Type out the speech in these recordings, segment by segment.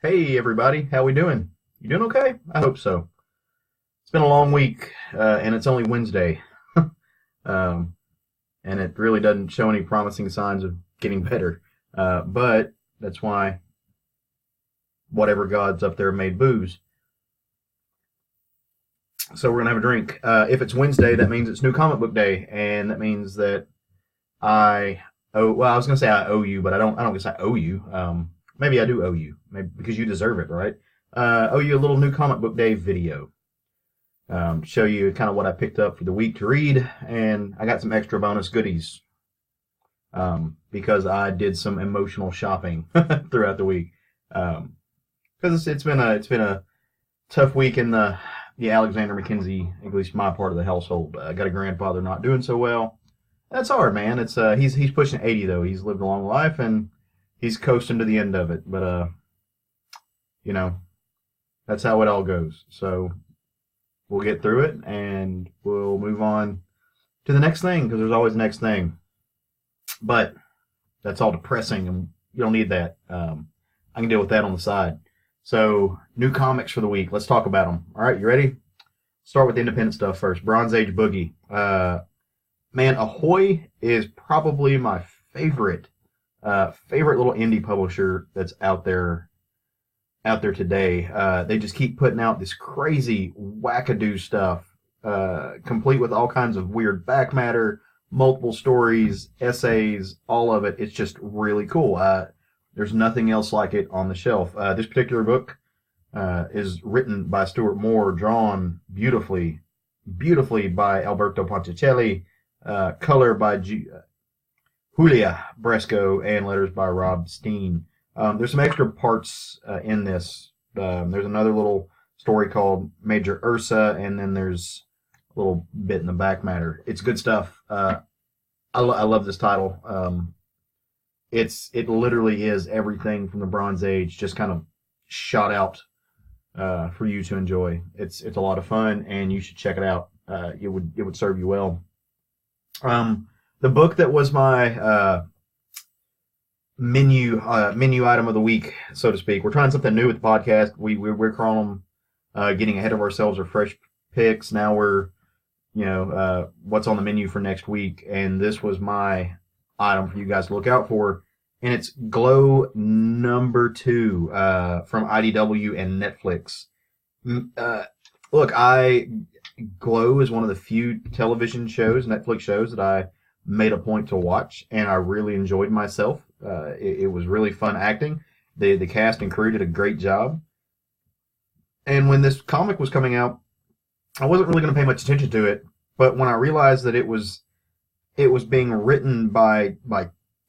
Hey everybody, how we doing? You doing okay? I hope so. It's been a long week, and it's only Wednesday, um, and it really doesn't show any promising signs of getting better. But that's why whatever gods up there made booze. So we're gonna have a drink. If it's Wednesday, that means it's New Comic Book Day, and that means that I owe. Well, I was gonna say I owe you, but I don't. I don't guess I owe you. Maybe I do owe you, maybe because you deserve it, right? Owe you a little New Comic Book Day video. Show you kind of what I picked up for the week to read, and I got some extra bonus goodies because I did some emotional shopping throughout the week. Because it's been a tough week in the Alexander McKenzie, at least my part of the household. I got a grandfather not doing so well. That's hard, man. It's he's pushing 80 though. He's lived a long life and he's coasting to the end of it. But you know, that's how it all goes. So we'll get through it and we'll move on to the next thing because there's always the next thing. But that's all depressing and you don't need that. I can deal with that on the side. So, new comics for the week. Let's talk about them. All right, you ready? Start with the independent stuff first. Bronze Age Boogie. Man, Ahoy is probably my favorite little indie publisher that's out there today. They just keep putting out this crazy wackadoo stuff, complete with all kinds of weird back matter, multiple stories, essays, all of it. It's just really cool. There's nothing else like it on the shelf. This particular book is written by Stuart Moore, drawn beautifully by Alberto Ponticelli, color by Julia Bresco, and letters by Rob Steen. There's some extra parts in this. There's another little story called Major Ursa, and then there's a little bit in the back matter. It's good stuff. I love this title. It literally is everything from the Bronze Age, just kind of shot out for you to enjoy. It's a lot of fun, and you should check it out. It would serve you well. The book that was my menu item of the week, so to speak. We're trying something new with the podcast. We're calling them getting ahead of ourselves or fresh picks. Now we're what's on the menu for next week, and this was my item for you guys to look out for, and it's Glow #2 from IDW and Netflix. Look, Glow is one of the few television shows, Netflix shows, that I made a point to watch, and I really enjoyed myself. It was really fun acting. The cast and crew did a great job. And when this comic was coming out, I wasn't really going to pay much attention to it, but when I realized that it was being written by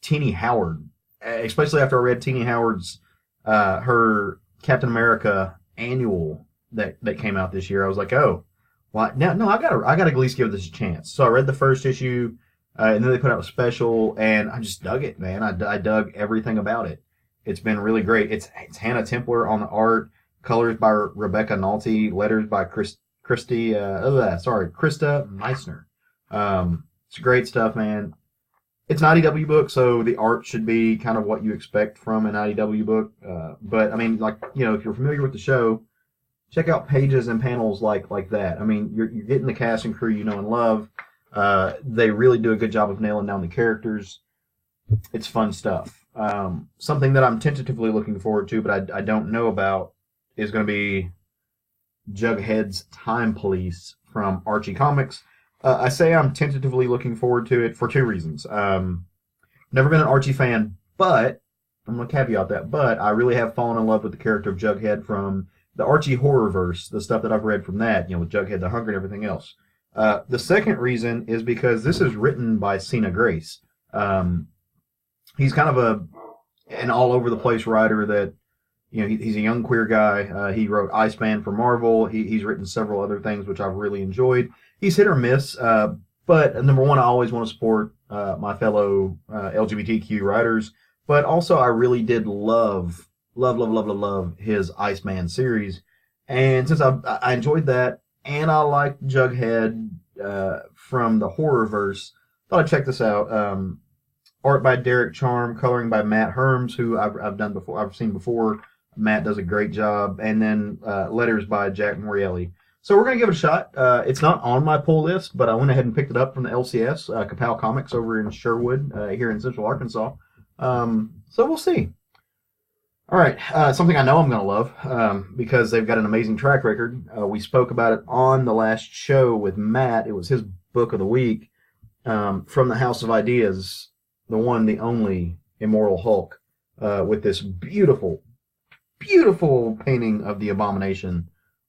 Teenie Howard, especially after I read Teenie Howard's her Captain America annual that came out this year, I was like, oh, well, no, I gotta at least give this a chance. So I read the first issue, and then they put out a special, and I just dug it, man. I dug everything about it. It's been really great. It's Hannah Templer on the art, colors by Rebecca Nalty, letters by Krista Meissner. It's great stuff, man. It's an IDW book, so the art should be kind of what you expect from an IDW book. But I mean, if you're familiar with the show, check out pages and panels like that. I mean, you're getting the cast and crew you know and love. They really do a good job of nailing down the characters. It's fun stuff. Something that I'm tentatively looking forward to, but I don't know about, is going to be Jughead's Time Police from Archie Comics. I say I'm tentatively looking forward to it for two reasons. Never been an Archie fan, but I'm going to caveat that, but I really have fallen in love with the character of Jughead from the Archie Horrorverse, the stuff that I've read from that, with Jughead the Hunger and everything else. The second reason is because this is written by Sina Grace. He's kind of an all over the place writer that, he's a young queer guy. He wrote Iceman for Marvel. He's written several other things which I've really enjoyed. He's hit or miss, but number one, I always want to support my fellow LGBTQ writers. But also, I really did love his Iceman series, and since I enjoyed that, and I liked Jughead from the Horrorverse, thought I'd check this out. Art by Derek Charm, coloring by Matt Herms, who I've seen before Matt does a great job, and then letters by Jack Morielli. So we're gonna give it a shot. It's not on my pull list, but I went ahead and picked it up from the LCS, Kapow Comics over in Sherwood, here in Central Arkansas. So we'll see. All right, something I know I'm gonna love because they've got an amazing track record. We spoke about it on the last show with Matt. It was his book of the week, from the House of Ideas, the one, the only Immortal Hulk, with this beautiful, beautiful painting of the Abomination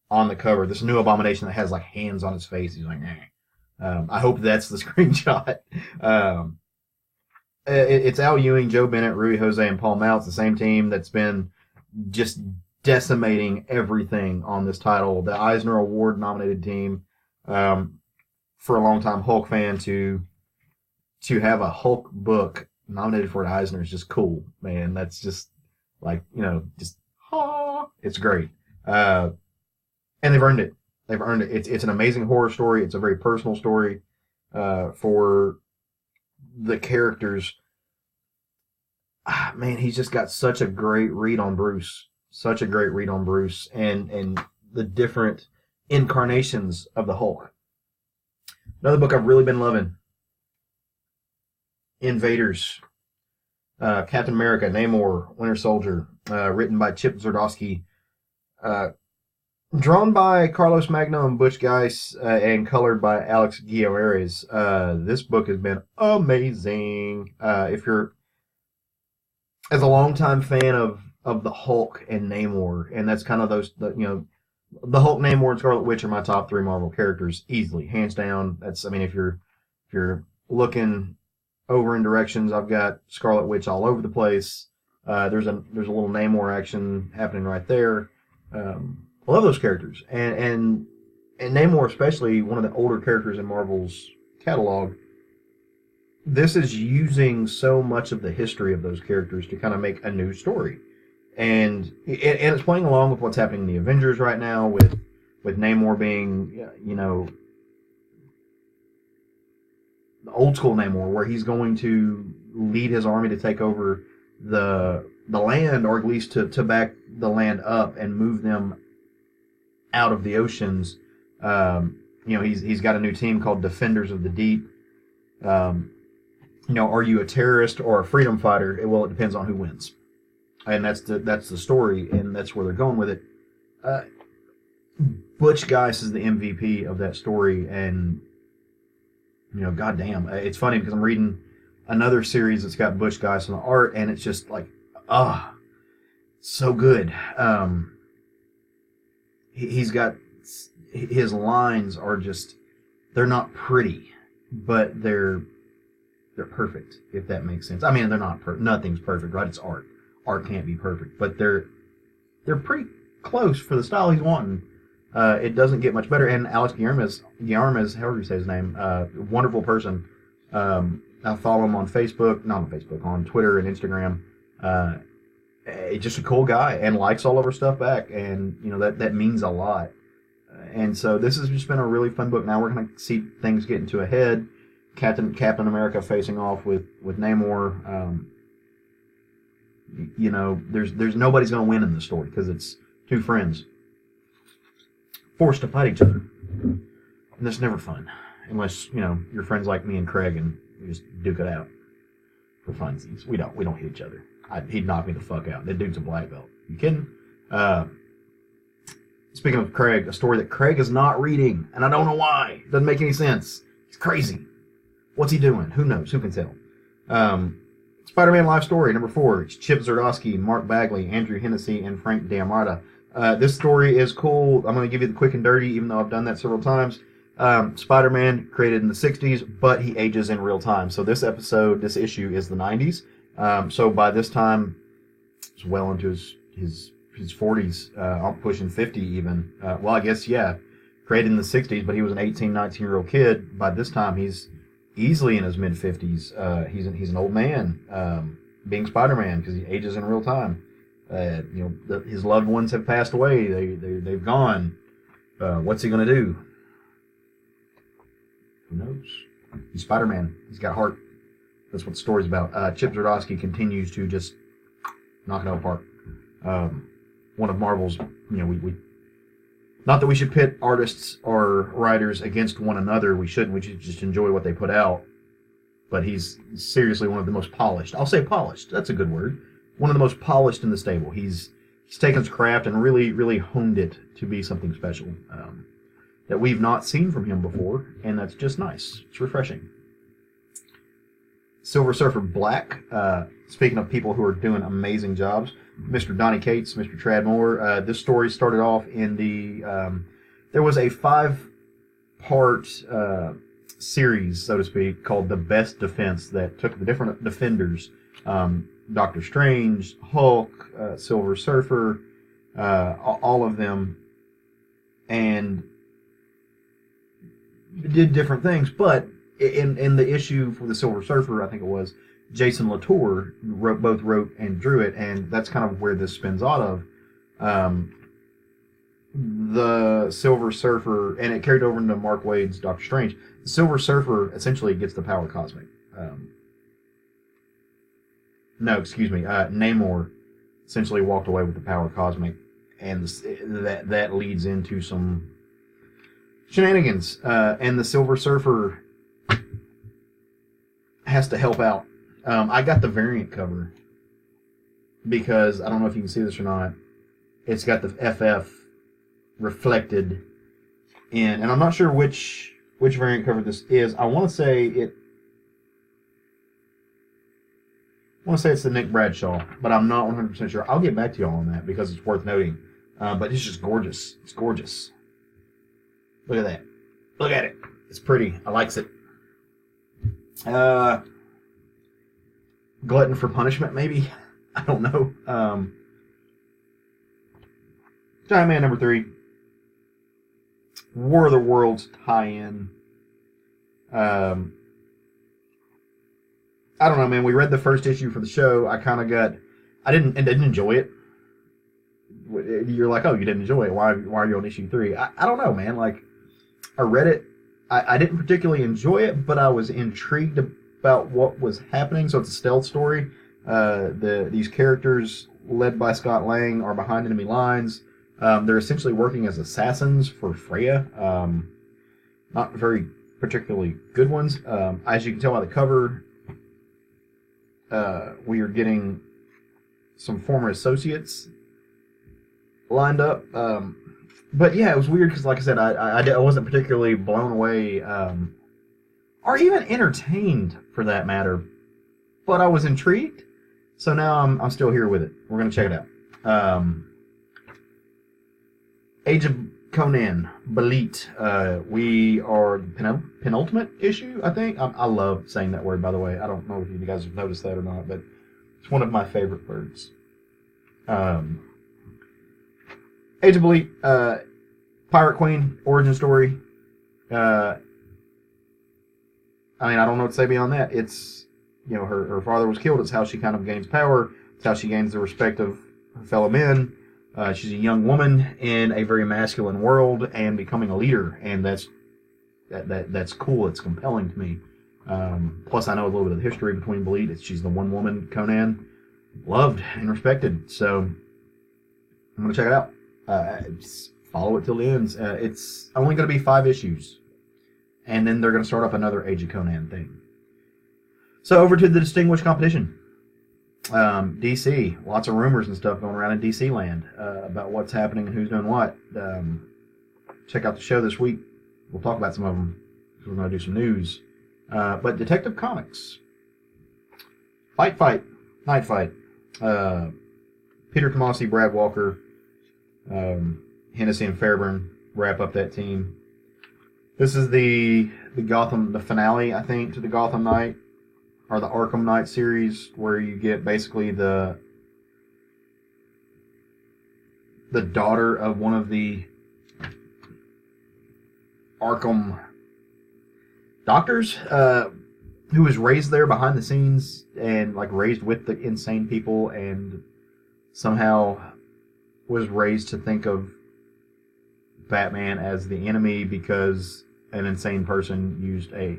on the cover. This new Abomination that has like hands on his face. He's like, I hope that's the screenshot. It's Al Ewing, Joe Bennett, Rui Jose, and Paul Mounts, the same team that's been just decimating everything on this title. The Eisner Award nominated team, for a long time Hulk fan to have a Hulk book nominated for an Eisner is just cool, man. That's just like, it's great. And they've earned it. They've earned it. It's an amazing horror story. It's a very personal story, for the characters. Man, he's just got such a great read on Bruce. Such a great read on Bruce and the different incarnations of the Hulk. Another book I've really been loving, Invaders. Captain America, Namor, Winter Soldier, written by Chip Zdarsky, drawn by Carlos Magno and Butch Guice, and colored by Alex Guillories. This book has been amazing. If you're, as a longtime fan of the Hulk and Namor, and that's kind of the Hulk, Namor, and Scarlet Witch are my top three Marvel characters, easily, hands down. If you're looking over in directions, I've got Scarlet Witch all over the place. There's a little Namor action happening right there. I love those characters, and Namor, especially one of the older characters in Marvel's catalog. This is using so much of the history of those characters to kind of make a new story, and it's playing along with what's happening in the Avengers right now, with Namor being, the old school Namor, where he's going to lead his army to take over the land, or at least to back the land up and move them out of the oceans. He's got a new team called Defenders of the Deep. Are you a terrorist or a freedom fighter? Well, it depends on who wins, and that's the story, and that's where they're going with it. Butch Guice is the MVP of that story, and goddamn, it's funny because I'm reading another series that's got Butch Guice on the art, and it's just like, so good. He's got, his lines are just, they're not pretty, but they're perfect, if that makes sense. They're not nothing's perfect, right? It's art. Art can't be perfect, but they're pretty close for the style he's wanting. It doesn't get much better. And Alex Guillories, however you say his name, wonderful person. I follow him on Facebook, not on Facebook, on Twitter and Instagram. Just a cool guy and likes all of our stuff back, and that means a lot. And so this has just been a really fun book. Now we're going to see things getting to a head. Captain America facing off with Namor. There's nobody's going to win in the story because it's two friends forced to fight each other, and that's never fun unless you're friends like me and Craig and you just duke it out for funsies. We don't hit each other. He'd knock me the fuck out. That dude's a black belt. You kidding? Speaking of Craig, a story that Craig is not reading, and I don't know why. It doesn't make any sense. He's crazy. What's he doing? Who knows? Who can tell? Spider-Man Life Story, number 4. It's Chip Zdarsky, Mark Bagley, Andrew Hennessy, and Frank D'Amata. This story is cool. I'm going to give you the quick and dirty, even though I've done that several times. Spider-Man, created in the 60s, but he ages in real time. So this issue is the 90s. So by this time, it's well into his 40s, pushing 50 even. Well, I guess, yeah, created in the 60s, but he was an 18, 19-year-old kid. By this time, he's easily in his mid-50s. He's an old man, being Spider-Man, because he ages in real time. His loved ones have passed away. They've gone. What's he going to do? Who knows? He's Spider-Man. He's got heart. That's what the story's about. Chip Zdarsky continues to just knock it out of the park. one of Marvel's, we not that we should pit artists or writers against one another. We shouldn't. We should just enjoy what they put out. But he's seriously one of the most polished. I'll say polished. That's a good word. One of the most polished in the stable. He's taken his craft and really, really honed it to be something special that we've not seen from him before, and that's just nice. It's refreshing. Silver Surfer Black. Speaking of people who are doing amazing jobs, Mr. Donny Cates, Mr. Tradd Moore. This story started off in the. There was a 5-part series, so to speak, called The Best Defense that took the different defenders, Doctor Strange, Hulk, Silver Surfer, all of them, and did different things. But in the issue for the Silver Surfer, I think it was Jason Latour both wrote and drew it, and that's kind of where this spins out of. The Silver Surfer, and it carried over into Mark Waid's Doctor Strange. The Silver Surfer essentially gets the power cosmic. Namor essentially walked away with the power cosmic, and that leads into some shenanigans. And the Silver Surfer has to help out. I got the variant cover because I don't know if you can see this or not. It's got the FF reflected in, and I'm not sure which variant cover this is. I want to say it's the Nick Bradshaw, but I'm not 100% sure. I'll get back to y'all on that because it's worth noting. But it's just gorgeous. It's gorgeous. Look at that. Look at it. It's pretty. I likes it. Glutton for Punishment, maybe? I don't know. Giant Man number 3. War of the Worlds tie-in. I don't know, man. We read the first issue for the show. I didn't enjoy it. You're like, oh, you didn't enjoy it. Why are you on issue 3? I don't know, man. Like, I read it. I didn't particularly enjoy it, but I was intrigued about what was happening. So it's a stealth story. These characters, led by Scott Lang, are behind enemy lines. They're essentially working as assassins for Freya. Not very particularly good ones. As you can tell by the cover, we are getting some former associates lined up. But yeah, it was weird because, like I said, I wasn't particularly blown away or even entertained, for that matter. But I was intrigued. So now I'm still here with it. We're going to check it out. Age of Conan, Belit. We are the penultimate issue, I think. I love saying that word, by the way. I don't know if you guys have noticed that or not, but it's one of my favorite words. Age of Belit, Pirate Queen, origin story. I don't know what to say beyond that. It's, her father was killed. It's how she kind of gains power. It's how she gains the respect of her fellow men. She's a young woman in a very masculine world and becoming a leader, and that's cool. It's compelling to me. Plus, I know a little bit of the history between Belit. She's the one woman Conan loved and respected. So I'm gonna check it out. Follow it till it ends. It's only going to be 5 issues, and then they're going to start up another Age of Conan thing. So over to the distinguished competition. DC, lots of rumors and stuff going around in DC land about what's happening and who's doing what. Check out the show this week. We'll talk about some of them because we're going to do some news. But Detective Comics, Night Fight. Peter Tomasi, Brad Walker, Hennessy and Fairburn wrap up that team. This is the finale, I think, to the Gotham Knight, or the Arkham Knight series, where you get basically the daughter of one of the Arkham doctors, who was raised there behind the scenes and raised with the insane people, and somehow was raised to think of Batman as the enemy because an insane person used a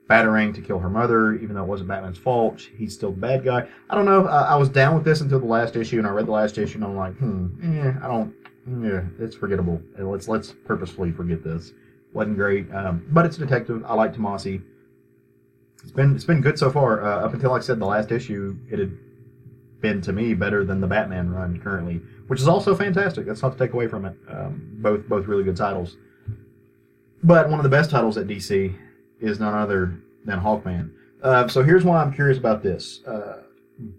Batarang to kill her mother, even though it wasn't Batman's fault. He's still the bad guy. I don't know. I was down with this until the last issue, and I read the last issue, and I'm like, I don't. Yeah, it's forgettable. Let's purposefully forget this. Wasn't great, but it's a detective. I like Tomasi. It's been good so far. Up until, like I said, the last issue, it had been to me better than the Batman run currently, which is also fantastic. That's not to take away from it. Both really good titles. But one of the best titles at DC is none other than Hawkman. So here's why I'm curious about this.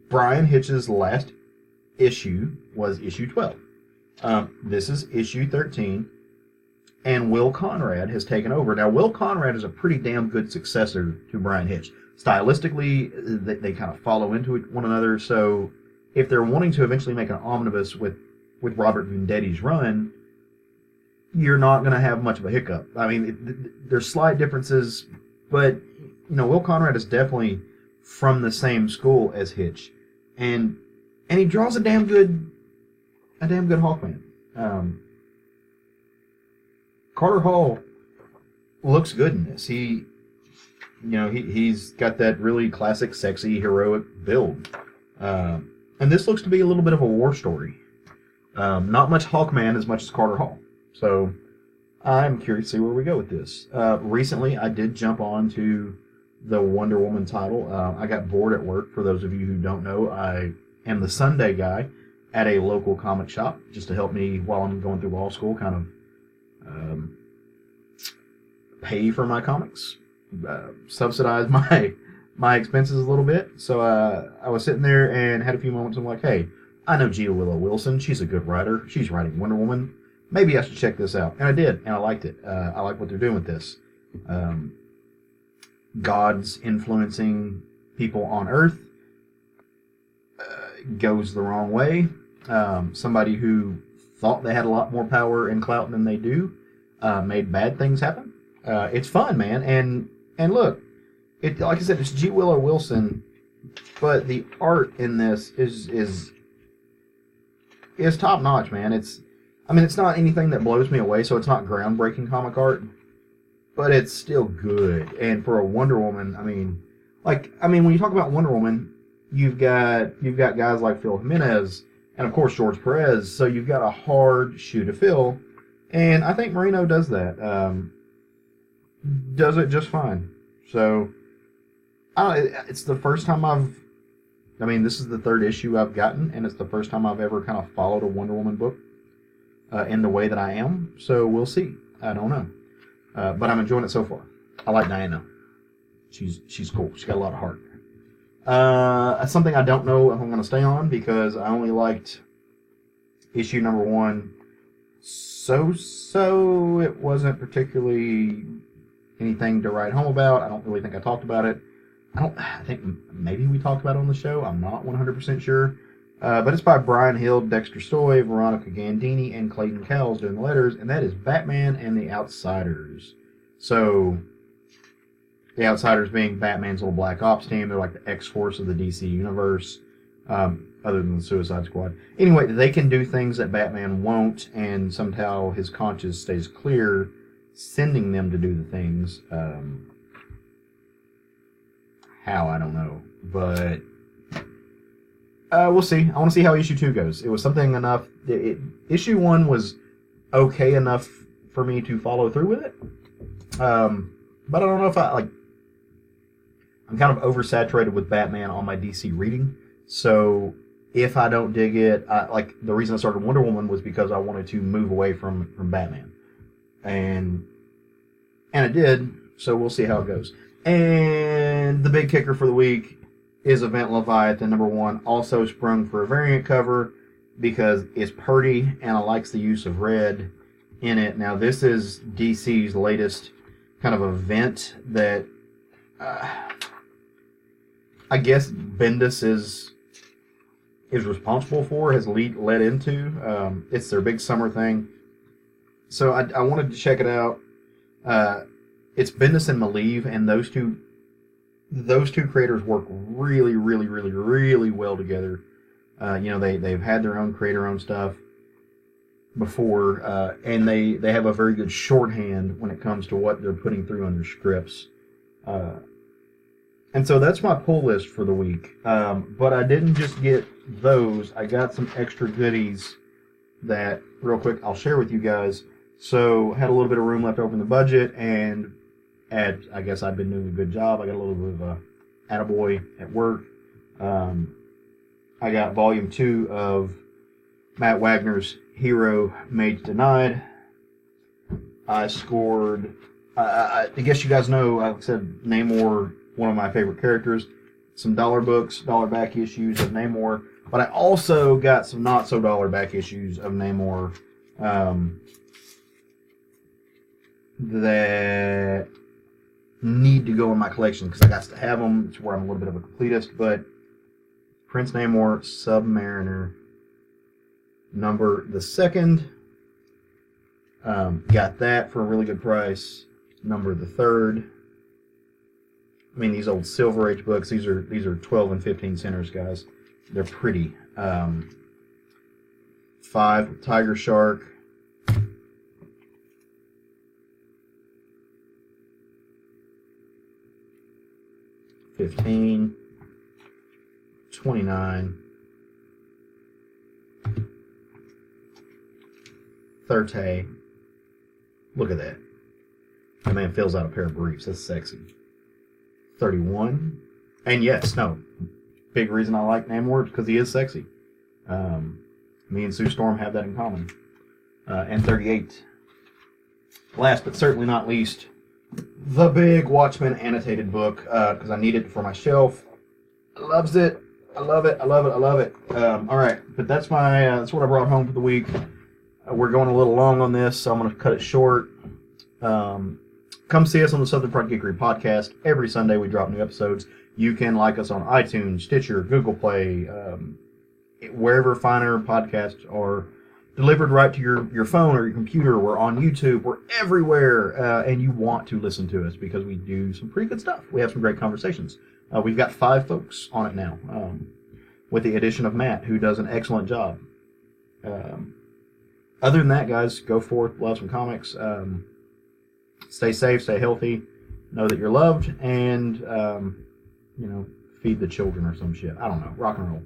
Bryan Hitch's last issue was issue 12. This is issue 13, and Will Conrad has taken over. Now, Will Conrad is a pretty damn good successor to Bryan Hitch. Stylistically, they kind of follow into one another, so if they're wanting to eventually make an omnibus with Robert Vendetti's run, you're not going to have much of a hiccup. I mean, there's slight differences, but Will Conrad is definitely from the same school as Hitch, and he draws a damn good Hawkman. Carter Hall looks good in this. He's got that really classic, sexy, heroic build, and this looks to be a little bit of a war story. Not much Hawkman as much as Carter Hall. So I'm curious to see where we go with this. Recently, I did jump on to the Wonder Woman title. I got bored at work. For those of you who don't know, I am the Sunday guy at a local comic shop, just to help me while I'm going through law school, kind of pay for my comics, subsidize my expenses a little bit. So I was sitting there and had a few moments. I'm like, hey, I know Gia Willow Wilson. She's a good writer. She's writing Wonder Woman. Maybe I should check this out. And I did, and I liked it. I like what they're doing with this. Gods influencing people on Earth goes the wrong way. Somebody who thought they had a lot more power and clout than they do made bad things happen. It's fun, man. And look, like I said, it's G. Willow Wilson, but the art in this is top notch, man. It's not anything that blows me away, so it's not groundbreaking comic art, but it's still good. And for a Wonder Woman, when you talk about Wonder Woman, you've got guys like Phil Jimenez and of course George Perez, so you've got a hard shoe to fill, and I think Marino does that. Does it just fine. So it's the first time this is the third issue I've gotten, and it's the first time I've ever kind of followed a Wonder Woman book in the way that I am. So we'll see. I don't know. But I'm enjoying it so far. I like Diana. She's cool. She's got a lot of heart. That's something I don't know if I'm going to stay on, because I only liked issue number 1 so it wasn't particularly anything to write home about. I don't really think I talked about it. I think maybe we talked about it on the show. I'm not 100% sure. But it's by Brian Hill, Dexter Stoy, Veronica Gandini, and Clayton Cowles doing the letters, and that is Batman and the Outsiders. So, the Outsiders being Batman's little Black Ops team. They're like the X-Force of the DC universe, other than the Suicide Squad. Anyway, they can do things that Batman won't, and somehow his conscience stays clear, sending them to do the things. How, I don't know. But we'll see. I want to see how issue 2 goes. It was something enough. Issue 1 was okay enough for me to follow through with it. But I don't know if I'm kind of oversaturated with Batman on my DC reading. So if I don't dig it, the reason I started Wonder Woman was because I wanted to move away from Batman. And I did, so we'll see how it goes. And the big kicker for the week is Event Leviathan #1, also sprung for a variant cover because it's pretty and I likes the use of red in it. Now, this is DC's latest kind of event that I guess Bendis is responsible for, has led into. It's their big summer thing. So I wanted to check it out. It's Bendis and Malieve, and those two creators work really, really, really, really well together. They've had their own creator-owned stuff before, and they have a very good shorthand when it comes to what they're putting through on their scripts. And so that's my pull list for the week. But I didn't just get those. I got some extra goodies that, real quick, I'll share with you guys. So had a little bit of room left over in the budget, and I guess I've been doing a good job. I got a little bit of a attaboy at work. I got volume 2 of Matt Wagner's Hero Mage Denied. I scored, I guess you guys know, I said Namor, one of my favorite characters. Some dollar books, dollar back issues of Namor. But I also got some not so dollar back issues of Namor that need to go in my collection because I got to have them. It's where I'm a little bit of a completist. But Prince Namor Submariner number the 2nd. Got that for a really good price. Number the 3rd. I mean, these old Silver Age books, these are 12 and 15 centers, guys. They're pretty. 5 Tiger Shark. 15. 29. 30. Look at that. That man fills out a pair of briefs. That's sexy. 31. And yes, no. Big reason I like Namor is because he is sexy. Me and Sue Storm have that in common. And 38. Last but certainly not least, the big Watchmen annotated book, because I need it for my shelf. Loves it. I love it. I love it. I love it. All right, but that's that's what I brought home for the week. We're going a little long on this, so I'm going to cut it short. Come see us on the Southern Pride Geekery podcast. Every Sunday we drop new episodes. You can like us on iTunes, Stitcher, Google Play, wherever finer podcasts are delivered right to your phone or your computer. We're on YouTube. We're everywhere, and you want to listen to us because we do some pretty good stuff. We have some great conversations. We've got 5 folks on it now, with the addition of Matt, who does an excellent job. Other than that, guys, go forth, love some comics. Stay safe, stay healthy, know that you're loved, and, feed the children or some shit. I don't know. Rock and roll.